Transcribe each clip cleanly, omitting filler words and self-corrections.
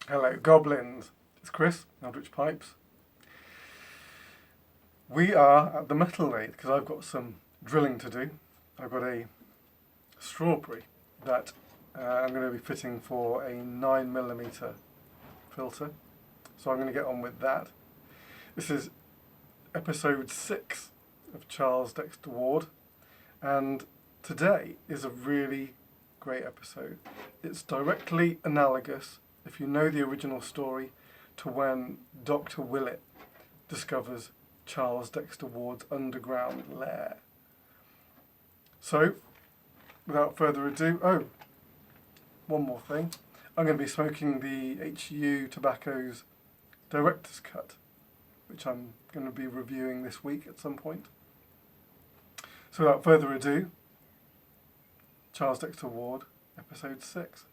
Hello, goblins. It's Chris, Eldritch Pipes. We are at the metal lathe because I've got some drilling to do. I've got a strawberry that I'm going to be fitting for a 9mm filter. So I'm going to get on with that. This is episode 6 of Charles Dexter Ward, and today is a really great episode. It's directly analogous, if you know the original story, to when Dr. Willett discovers Charles Dexter Ward's underground lair. So, without further ado, one more thing. I'm going to be smoking the HU Tobacco's Director's Cut, which I'm going to be reviewing this week at some point. So without further ado, Charles Dexter Ward, episode 6.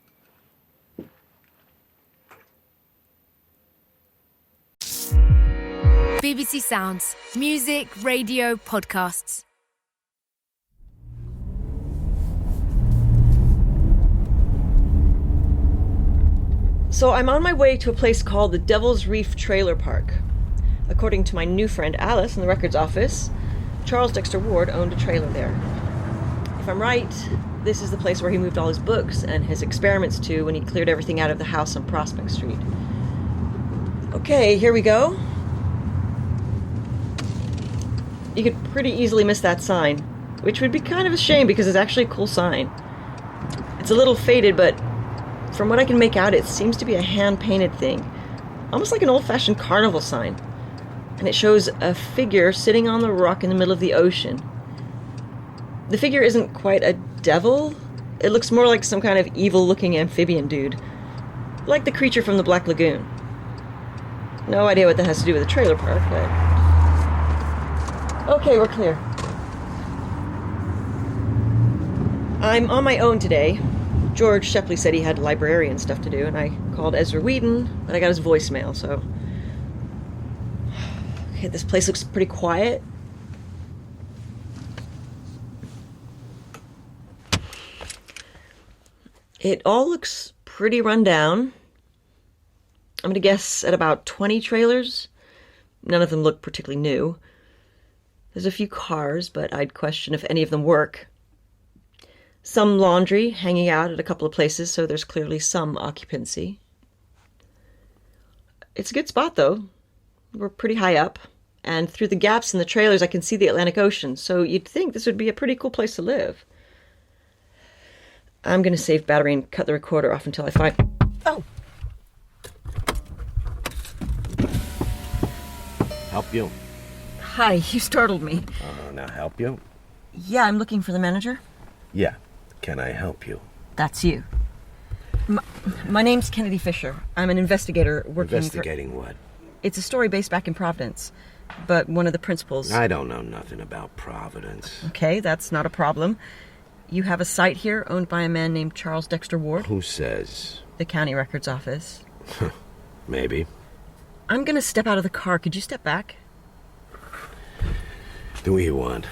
BBC Sounds. Music, radio, podcasts. So I'm on my way to a place called the Devil's Reef Trailer Park. According to my new friend Alice in the records office, Charles Dexter Ward owned a trailer there. If I'm right, this is the place where he moved all his books and his experiments to when he cleared everything out of the house on Prospect Street. Okay, here we go. You could pretty easily miss that sign, which would be kind of a shame because it's actually a cool sign. It's a little faded, but from what I can make out, it seems to be a hand-painted thing, almost like an old-fashioned carnival sign. And it shows a figure sitting on the rock in the middle of the ocean. The figure isn't quite a devil. It looks more like some kind of evil-looking amphibian dude, like the creature from the Black Lagoon. No idea what that has to do with the trailer park, but... Okay, we're clear. I'm on my own today. George Shepley said he had librarian stuff to do, and I called Ezra Wheaton, but I got his voicemail, so... Okay, this place looks pretty quiet. It all looks pretty run down. I'm going to guess at about 20 trailers. None of them look particularly new. There's a few cars, but I'd question if any of them work. Some laundry hanging out at a couple of places, so there's clearly some occupancy. It's a good spot, though. We're pretty high up, and through the gaps in the trailers I can see the Atlantic Ocean, so you'd think this would be a pretty cool place to live. I'm going to save battery and cut the recorder off until I find... Oh! Help you? Hi, you startled me. Now help you? Yeah, I'm looking for the manager. Yeah. Can I help you? That's you. My name's Kennedy Fisher. I'm an investigator working Investigating what? It's a story based back in Providence, but one of the principals... I don't know nothing about Providence. Okay, that's not a problem. You have a site here owned by a man named Charles Dexter Ward. Who says? The county records office. Maybe. I'm gonna step out of the car. Could you step back? Do what you want.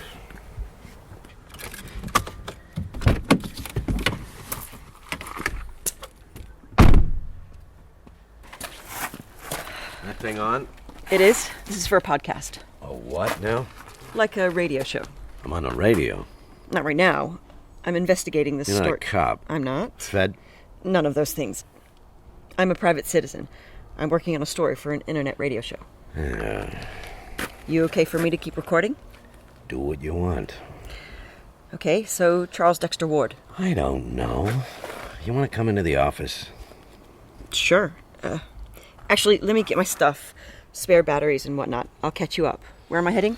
That thing on? It is. This is for a podcast. A what now? Like a radio show. I'm on the radio. Not right now. I'm investigating this You're story. not a cop. I'm not. Fed? None of those things. I'm a private citizen. I'm working on a story for an internet radio show. You okay for me to keep recording? Do what you want. Okay, so Charles Dexter Ward. I don't know. You want to come into the office? Sure. Actually, let me get my stuff. Spare batteries and whatnot. I'll catch you up. Where am I heading?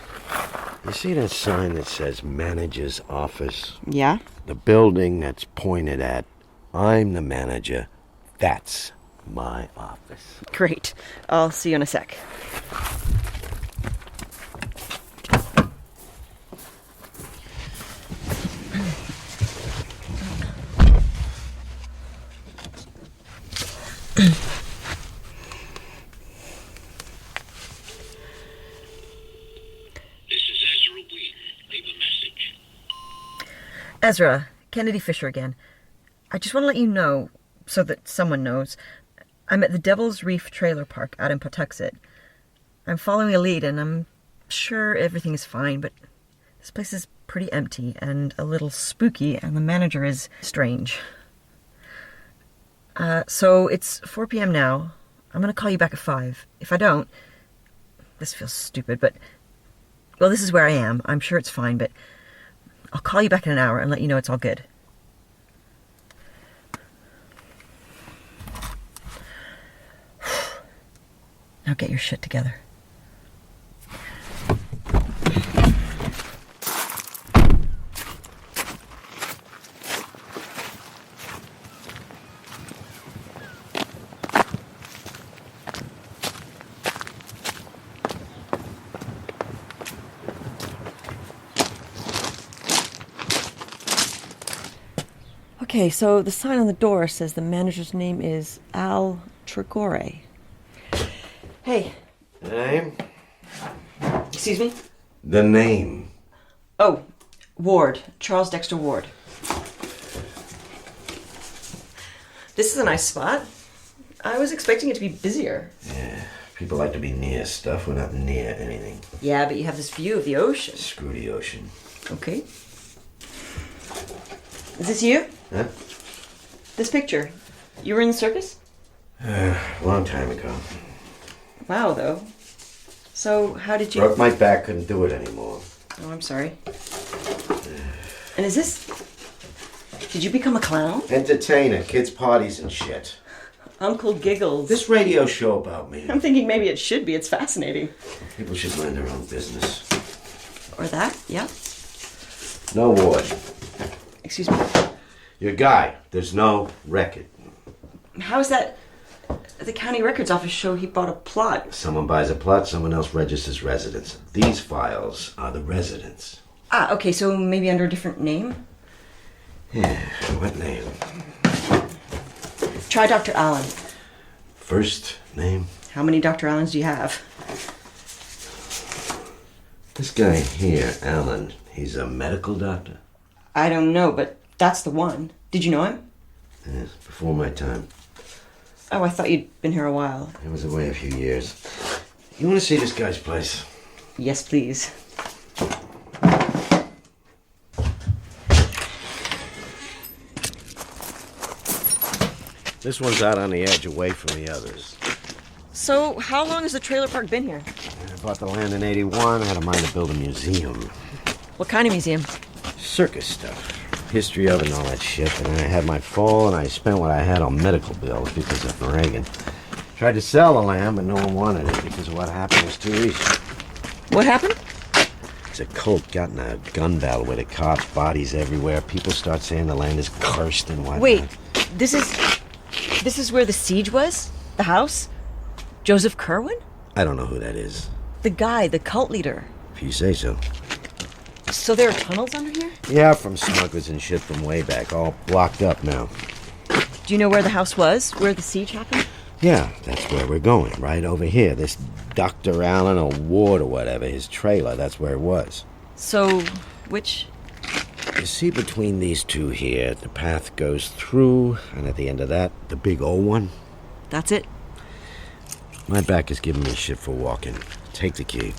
You see that sign that says manager's office? Yeah? The building that's pointed at I'm the manager. That's my office. Great. I'll see you in a sec. Ezra, Kennedy Fisher again. I just want to let you know, so that someone knows, I'm at the Devil's Reef Trailer Park out in Pawtuxet. I'm following a lead and I'm sure everything is fine, but this place is pretty empty and a little spooky, and the manager is strange. So it's 4 p.m. now. I'm going to call you back at 5. If I don't, this feels stupid, but, well, this is where I am. I'm sure it's fine, but I'll call you back in an hour and let you know it's all good. Now get your shit together. Okay, so the sign on the door says the manager's name is Al Tregore. Hey. Name? Excuse me? The name. Oh, Ward. Charles Dexter Ward. This is a nice spot. I was expecting it to be busier. Yeah, people like to be near stuff. We're not near anything. Yeah, but you have this view of the ocean. Screw the ocean. Okay. Is this you? Huh? This picture. You were in the circus? Long time ago. Wow, though. So, how did you... Broke my back, couldn't do it anymore. Oh, I'm sorry. And is this... Did you become a clown? Entertainer, kids' parties and shit. Uncle Giggles. This radio show about me. I'm thinking maybe it should be. It's fascinating. People should learn their own business. Or that, yeah. No Ward. Excuse me. Your guy. There's no record. How is that... The county records office show he bought a plot. Someone buys a plot, someone else registers residents. These files are the residents. Ah, okay, so maybe under a different name? Yeah, what name? Try Dr. Allen. First name? How many Dr. Allens do you have? This guy here, Alan, he's a medical doctor? I don't know, but that's the one. Did you know him? Yes, before my time. Oh, I thought you'd been here a while. I was away a few years. You want to see this guy's place? Yes, please. This one's out on the edge, away from the others. So, how long has the trailer park been here? I bought the land in '81. I had a mind to build a museum. What kind of museum? Circus stuff. History of it and all that shit. And then I had my fall, and I spent what I had on medical bills because of Reagan. Tried to sell the land, but no one wanted it because of what happened was too easy. What happened? It's a cult got in a gun battle with the cops, bodies everywhere. People start saying the land is cursed and whatnot. Wait, this is where the siege was? The house? Joseph Kerwin? I don't know who that is. The guy, the cult leader. If you say so. So there are tunnels under here? Yeah, from smugglers and shit from way back, all blocked up now. Do you know where the house was? Where the siege happened? Yeah, that's where we're going, right over here. This Dr. Allen or Ward or whatever, his trailer, that's where it was. So, which? You see between these two here, the path goes through, and at the end of that, the big old one. That's it? My back is giving me shit for walking. Take the key.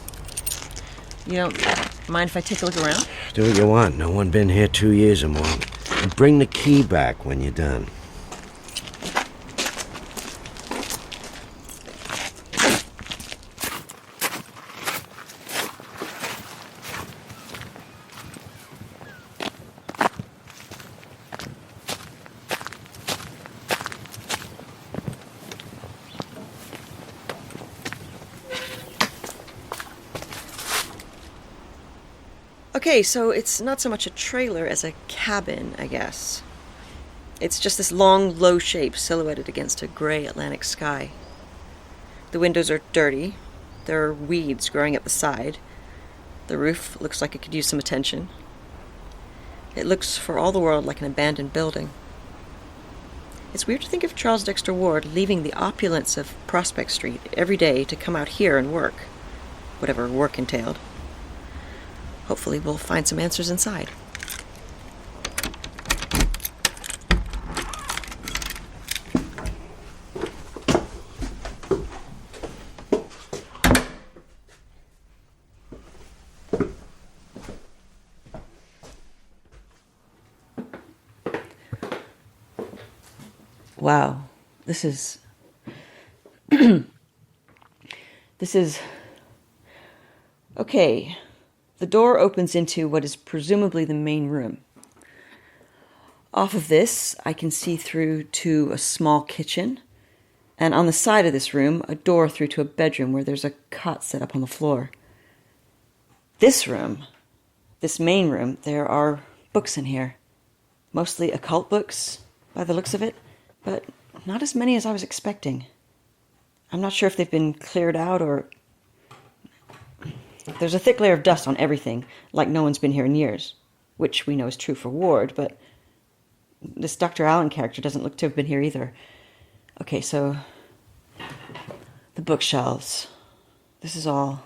You don't mind if I take a look around? Do what you want. No one been here 2 years or more. And bring the key back when you're done. Okay, so it's not so much a trailer as a cabin, I guess. It's just this long, low shape silhouetted against a gray Atlantic sky. The windows are dirty. There are weeds growing up the side. The roof looks like it could use some attention. It looks for all the world like an abandoned building. It's weird to think of Charles Dexter Ward leaving the opulence of Prospect Street every day to come out here and work, whatever work entailed. Hopefully we'll find some answers inside. wow. This is... this is... Okay. The door opens into what is presumably the main room. Off of this, I can see through to a small kitchen, and on the side of this room, a door through to a bedroom where there's a cot set up on the floor. This room, this main room, there are books in here. Mostly occult books, by the looks of it, but not as many as I was expecting. I'm not sure if they've been cleared out or... There's a thick layer of dust on everything, like no one's been here in years, which we know is true for Ward, but this Dr. Allen character doesn't look to have been here either. Okay, so the bookshelves. This is all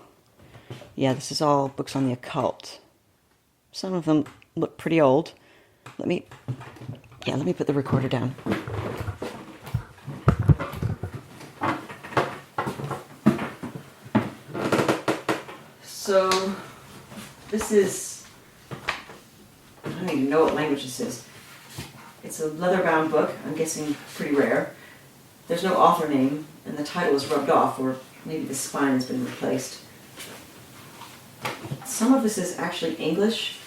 books on the occult. Some of them look pretty old. Let me put the recorder down. So, this is... I don't even know what language this is. It's a leather-bound book, I'm guessing pretty rare. There's no author name, and the title is rubbed off, or maybe the spine has been replaced. Some of this is actually English,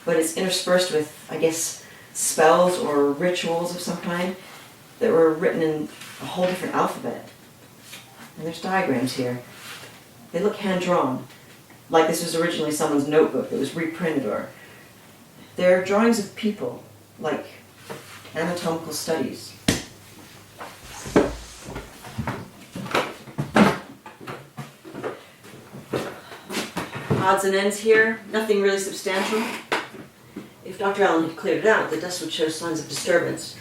but it's interspersed with, I guess, spells or rituals of some kind that were written in a whole different alphabet. And there's diagrams here. They look hand-drawn, like this was originally someone's notebook that was reprinted, or they're drawings of people, like anatomical studies. Odds and ends here, nothing really substantial. If Dr. Allen had cleared it out, the dust would show signs of disturbance.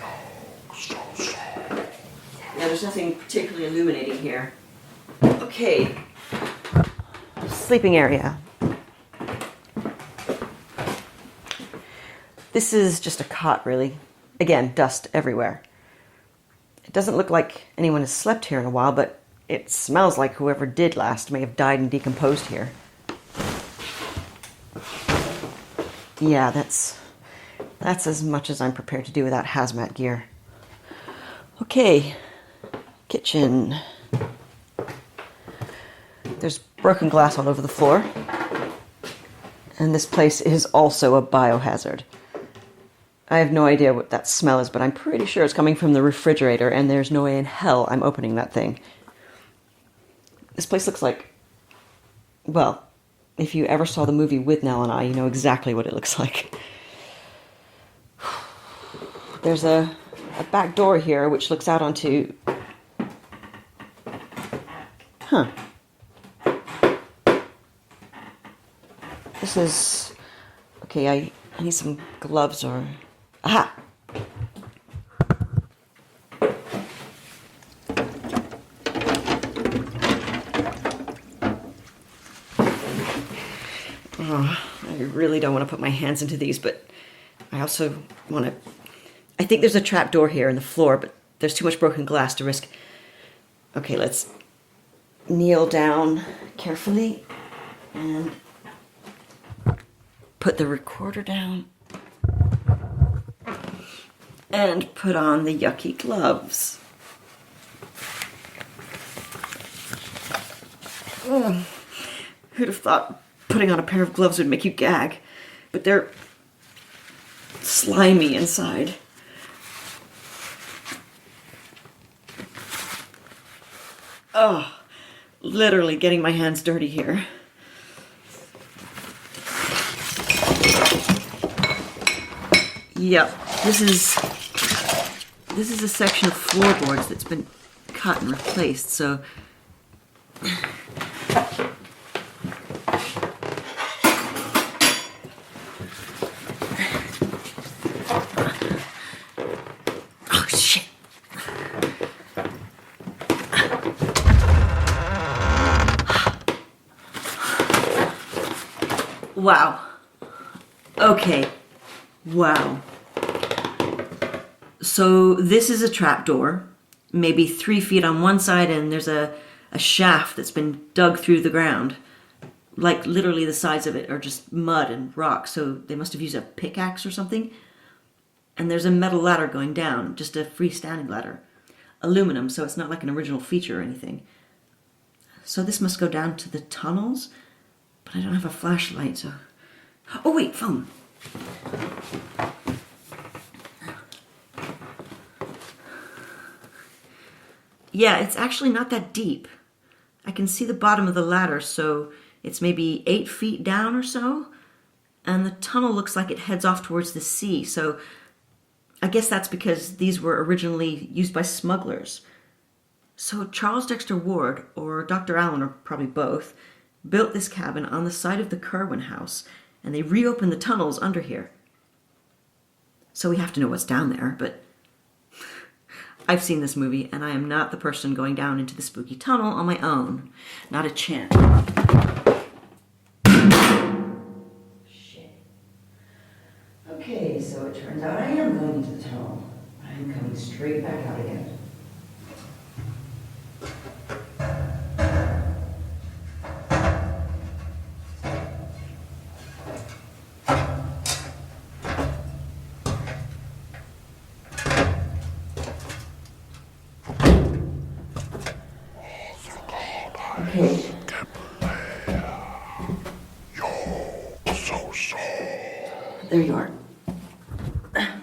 Yeah, there's nothing particularly illuminating here. Okay. Sleeping area. This is just a cot, really. Again, dust everywhere. It doesn't look like anyone has slept here in a while, but it smells like whoever did last may have died and decomposed here. Yeah, that's as much as I'm prepared to do without hazmat gear. Okay, kitchen. There's broken glass all over the floor. And this place is also a biohazard. I have no idea what that smell is, but I'm pretty sure it's coming from the refrigerator, and there's no way in hell I'm opening that thing. This place looks like... Well, if you ever saw the movie With Nell and I, you know exactly what it looks like. There's a back door here which looks out onto... Huh. This is... Okay, I need some gloves or... Aha! Oh, I really don't want to put my hands into these, but I also want to... I think there's a trap door here in the floor, but there's too much broken glass to risk. Okay, let's kneel down carefully and put the recorder down and put on the yucky gloves. Oh, who'd have thought putting on a pair of gloves would make you gag? But they're slimy inside. Oh, literally getting my hands dirty here. Yep, this is a section of floorboards that's been cut and replaced, so... Oh, shit. Wow. Okay. Wow. So this is a trapdoor, maybe 3 feet on one side, and there's a shaft that's been dug through the ground. Like literally the sides of it are just mud and rock, so they must have used a pickaxe or something. And there's a metal ladder going down, just a freestanding ladder. aluminum, so it's not like an original feature or anything. So this must go down to the tunnels, but I don't have a flashlight, so... Oh wait, phone. Yeah, it's actually not that deep. I can see the bottom of the ladder, so it's maybe 8 feet down or so. And the tunnel looks like it heads off towards the sea, so I guess that's because these were originally used by smugglers. So Charles Dexter Ward, or Dr. Allen, or probably both, built this cabin on the site of the Kerwin house, and they reopened the tunnels under here. So we have to know what's down there, but I've seen this movie, and I am not the person going down into the spooky tunnel on my own. Not a chance. Shit. Okay, so it turns out I am going into the tunnel. I am coming straight back out again. Okay. There you are. Ah!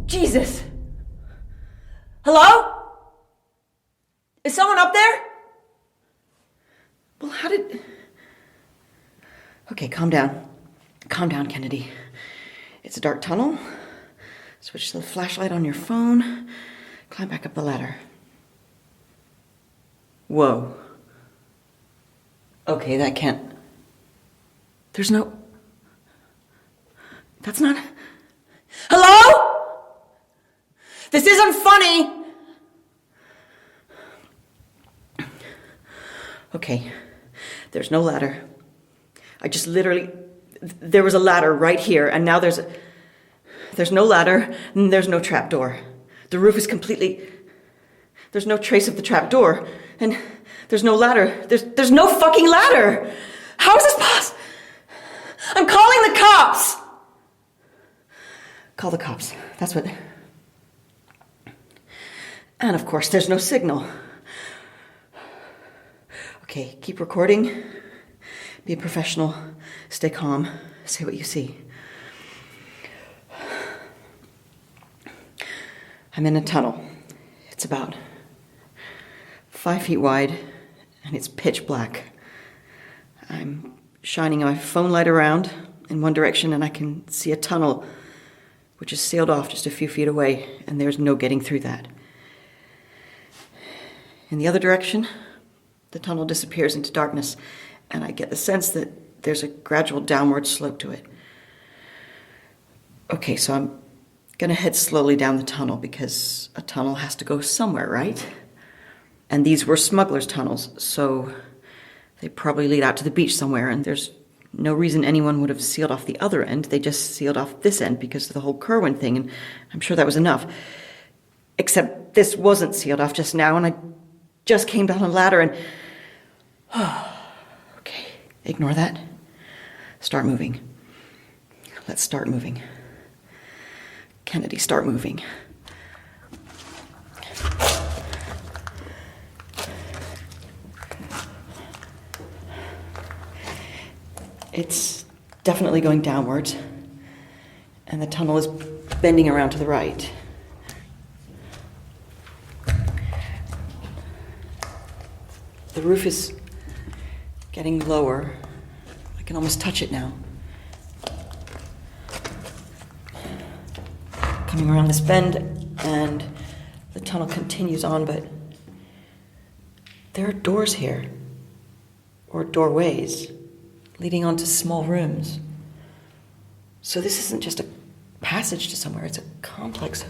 Jesus! Hello? Is someone up there? Well, how did... Okay, calm down. Calm down, Kennedy. It's a dark tunnel. Switch to the flashlight on your phone. Climb back up the ladder. Whoa. Okay, that can't... There's no... That's not... Hello? This isn't funny! Okay, there's no ladder. I just literally... There was a ladder right here, and now there's no ladder, and there's no trapdoor. The roof is completely... There's no trace of the trapdoor, and there's no ladder. There's no fucking ladder! How is this possible? I'm calling the cops! Call the cops. That's what... And of course, there's no signal. Okay, keep recording. Be a professional. Stay calm. Say what you see. I'm in a tunnel. It's about 5 feet wide, and it's pitch black. I'm shining my phone light around in one direction, and I can see a tunnel which is sealed off just a few feet away, and there's no getting through that. In the other direction, the tunnel disappears into darkness, and I get the sense that there's a gradual downward slope to it. Okay, so I'm gonna head slowly down the tunnel because a tunnel has to go somewhere, right? And these were smugglers' tunnels, so they probably lead out to the beach somewhere, and there's no reason anyone would have sealed off the other end. They just sealed off this end because of the whole Kerwin thing, and I'm sure that was enough. Except this wasn't sealed off just now, and I just came down a ladder and... Okay, ignore that. Start moving. Let's start moving. Kennedy, start moving. It's definitely going downwards, and the tunnel is bending around to the right. The roof is getting lower. I can almost touch it now. Coming around this bend, and the tunnel continues on, but there are doors here, or doorways, leading onto small rooms. So this isn't just a passage to somewhere, it's a complex.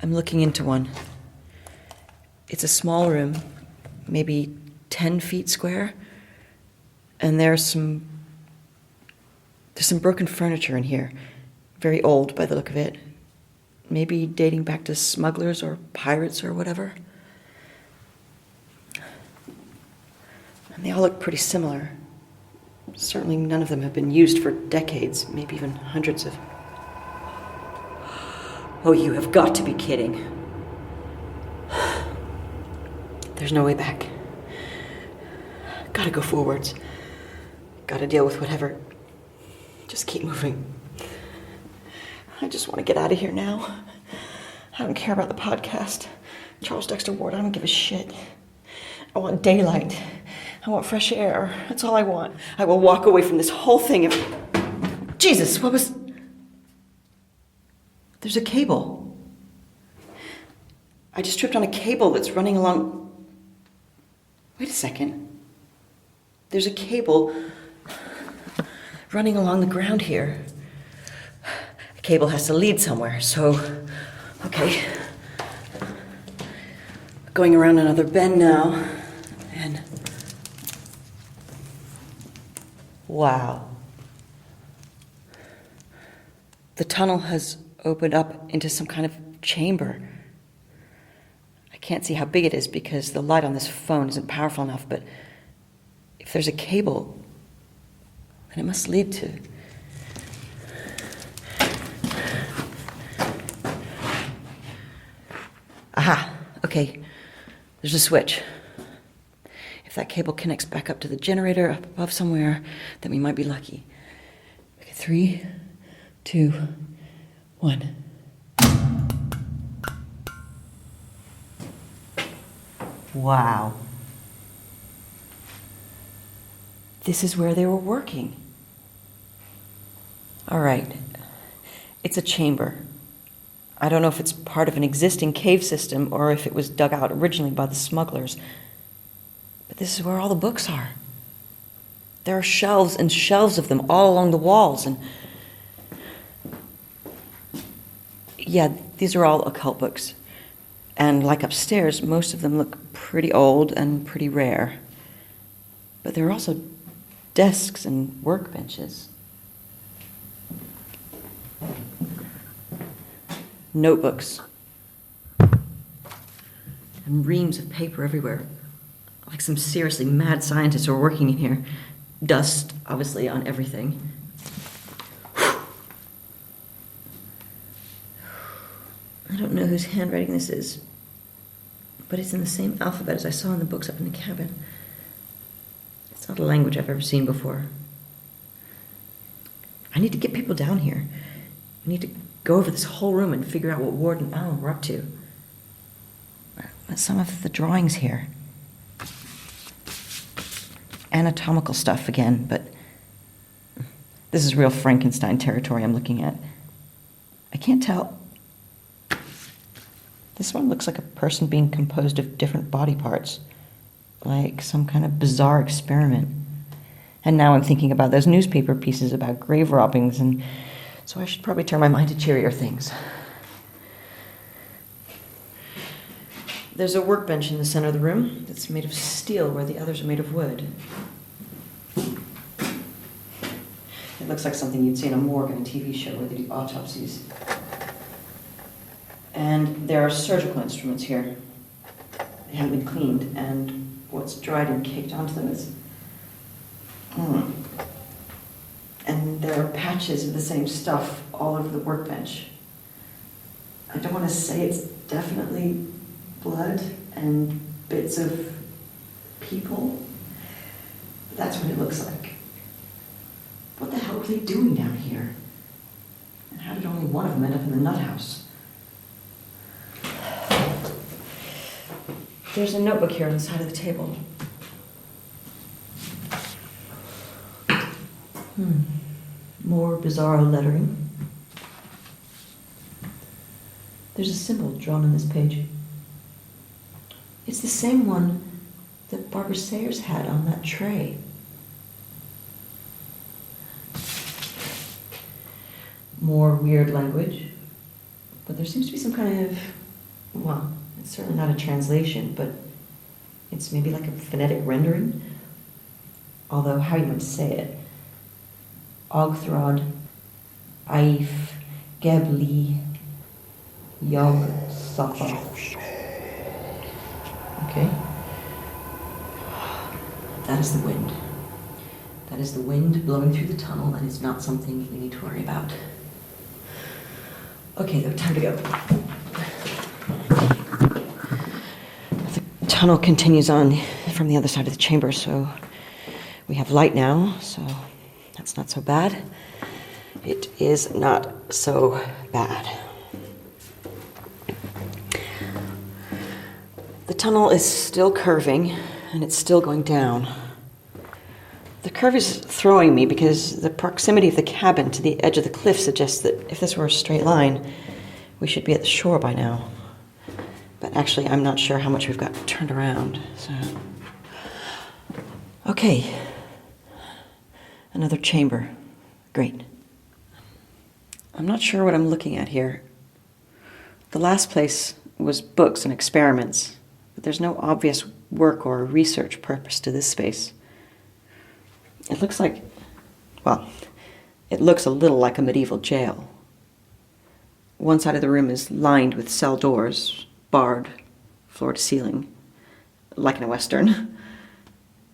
I'm looking into one. It's a small room, maybe 10 feet square, and there's some broken furniture in here, very old by the look of it, maybe dating back to smugglers or pirates or whatever. And they all look pretty similar. Certainly none of them have been used for decades, maybe even hundreds of... Oh, you have got to be kidding. There's no way back. Gotta go forwards. Gotta deal with whatever. Just keep moving. I just want to get out of here now. I don't care about the podcast. Charles Dexter Ward, I don't give a shit. I want daylight. I want fresh air. That's all I want. I will walk away from this whole thing if... Jesus, what was... There's a cable. I just tripped on a cable that's running along... Wait a second. There's a cable running along the ground here. A cable has to lead somewhere, so... Okay. Going around another bend now, and... Wow. The tunnel has opened up into some kind of chamber. I can't see how big it is because the light on this phone isn't powerful enough, but if there's a cable, then it must lead to... Aha, okay. There's a switch. If that cable connects back up to the generator up above somewhere, then we might be lucky. Okay, 3, 2, 1. Wow. This is where they were working. All right. It's a chamber. I don't know if it's part of an existing cave system or if it was dug out originally by the smugglers. But this is where all the books are. There are shelves and shelves of them all along the walls, and... Yeah, these are all occult books. And like upstairs, most of them look pretty old and pretty rare. But there are also desks and workbenches. Notebooks. And reams of paper everywhere. Like some seriously mad scientists who are working in here. Dust, obviously, on everything. I don't know whose handwriting this is, but it's in the same alphabet as I saw in the books up in the cabin. It's not a language I've ever seen before. I need to get people down here. I need to go over this whole room and figure out what Ward and Alan were up to. Some of the drawings here. Anatomical stuff again, but this is real Frankenstein territory I'm looking at. I can't tell. This one looks like a person being composed of different body parts, like some kind of bizarre experiment. And now I'm thinking about those newspaper pieces about grave robbings, and so I should probably turn my mind to cheerier things. There's a workbench in the center of the room that's made of steel where the others are made of wood. It looks like something you'd see in a morgue in a TV show where they do autopsies. And there are surgical instruments here. They haven't been cleaned, and what's dried and caked onto them is... And there are patches of the same stuff all over the workbench. I don't want to say it's definitely blood and bits of people. But that's what it looks like. What the hell were they doing down here? And how did only one of them end up in the nut house? There's a notebook here on the side of the table. More bizarro lettering. There's a symbol drawn on this page. It's the same one that Barbara Sayers had on that tray. More weird language. But there seems to be some kind of, well, it's certainly not a translation, but it's maybe like a phonetic rendering. Although, how you might say it. Ogthrod, Aif, Gebli, Yog, Safa. Okay. That is the wind. That is the wind blowing through the tunnel, and it's not something we need to worry about. Okay, though, time to go. The tunnel continues on from the other side of the chamber, so we have light now, so that's not so bad. It is not so bad. The tunnel is still curving, and it's still going down. The curve is throwing me because the proximity of the cabin to the edge of the cliff suggests that if this were a straight line, we should be at the shore by now. But actually, I'm not sure how much we've got turned around, so... Okay. Another chamber. Great. I'm not sure what I'm looking at here. The last place was books and experiments, but there's no obvious work or research purpose to this space. It looks like, well, it looks a little like a medieval jail. One side of the room is lined with cell doors, barred, floor to ceiling, like in a Western.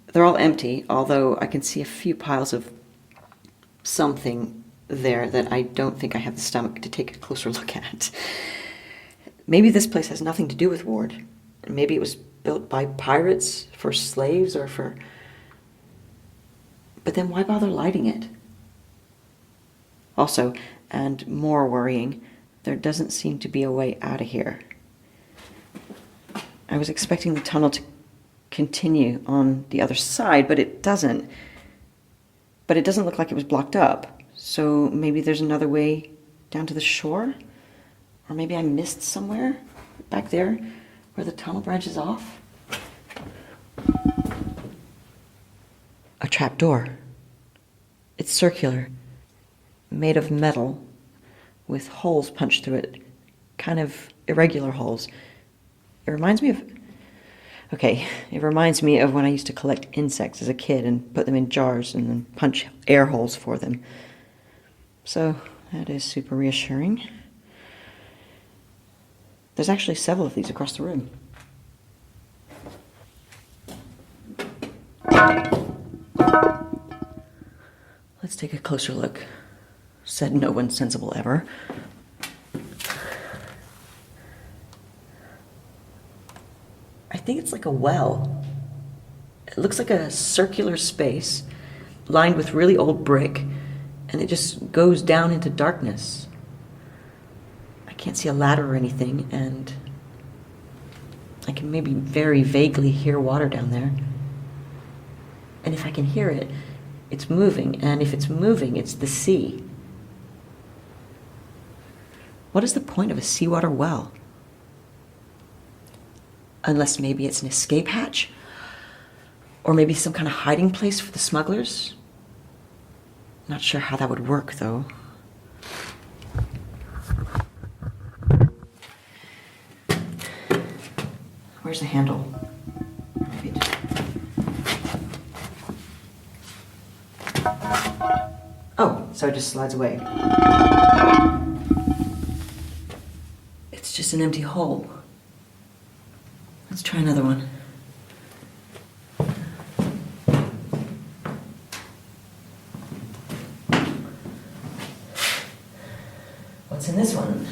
They're all empty, although I can see a few piles of something there that I don't think I have the stomach to take a closer look at. Maybe this place has nothing to do with Ward. Maybe it was built by pirates for slaves or for... But then why bother lighting it? Also, and more worrying, there doesn't seem to be a way out of here. I was expecting the tunnel to continue on the other side, but it doesn't. But it doesn't look like it was blocked up. So maybe there's another way down to the shore? Or maybe I missed somewhere back there where the tunnel branches off? A trap door. It's circular, made of metal, with holes punched through it, kind of irregular holes. It reminds me of when I used to collect insects as a kid and put them in jars and then punch air holes for them. So that is super reassuring. There's actually several of these across the room. Let's take a closer look. Said no one sensible ever. I think it's like a well. It looks like a circular space lined with really old brick, and it just goes down into darkness. I can't see a ladder or anything, and I can maybe very vaguely hear water down there. And if I can hear it, it's moving, and if it's moving, it's the sea. What is the point of a seawater well? Unless maybe it's an escape hatch? Or maybe some kind of hiding place for the smugglers? Not sure how that would work, though. Where's the handle? Maybe it... Oh, so it just slides away. It's just an empty hole. Let's try another one. What's in this one?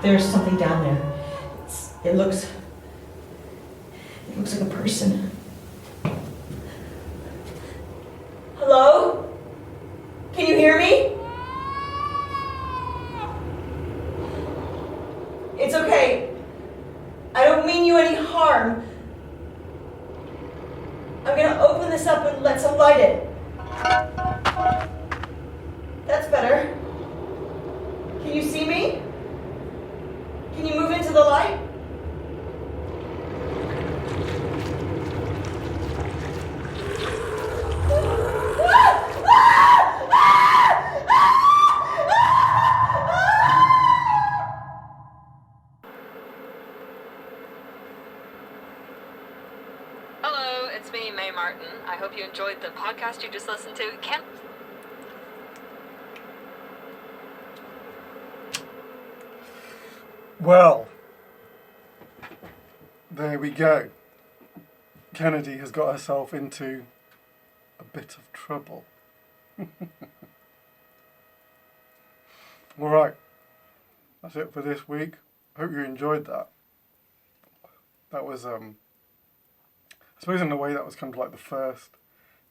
There's something down there. It looks like a person. Hello? Can you hear me? It's okay. I don't mean you any harm. I'm gonna open this up and let some light in. That's better. Can you see me? Can you move into the light? Hello, it's me, May Martin. I hope you enjoyed the podcast you just listened to. Well, there we go. Kennedy has got herself into a bit of trouble. Alright, that's it for this week. Hope you enjoyed that. That was, I suppose in a way that was kind of like the first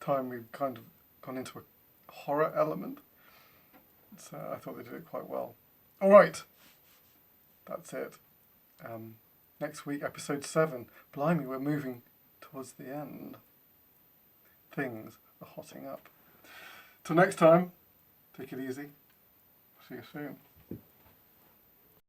time we've kind of gone into a horror element. So I thought they did it quite well. Alright, that's it. Next week, episode 7. Blimey, we're moving towards the end. Things are hotting up. Till next time, take it easy. See you soon.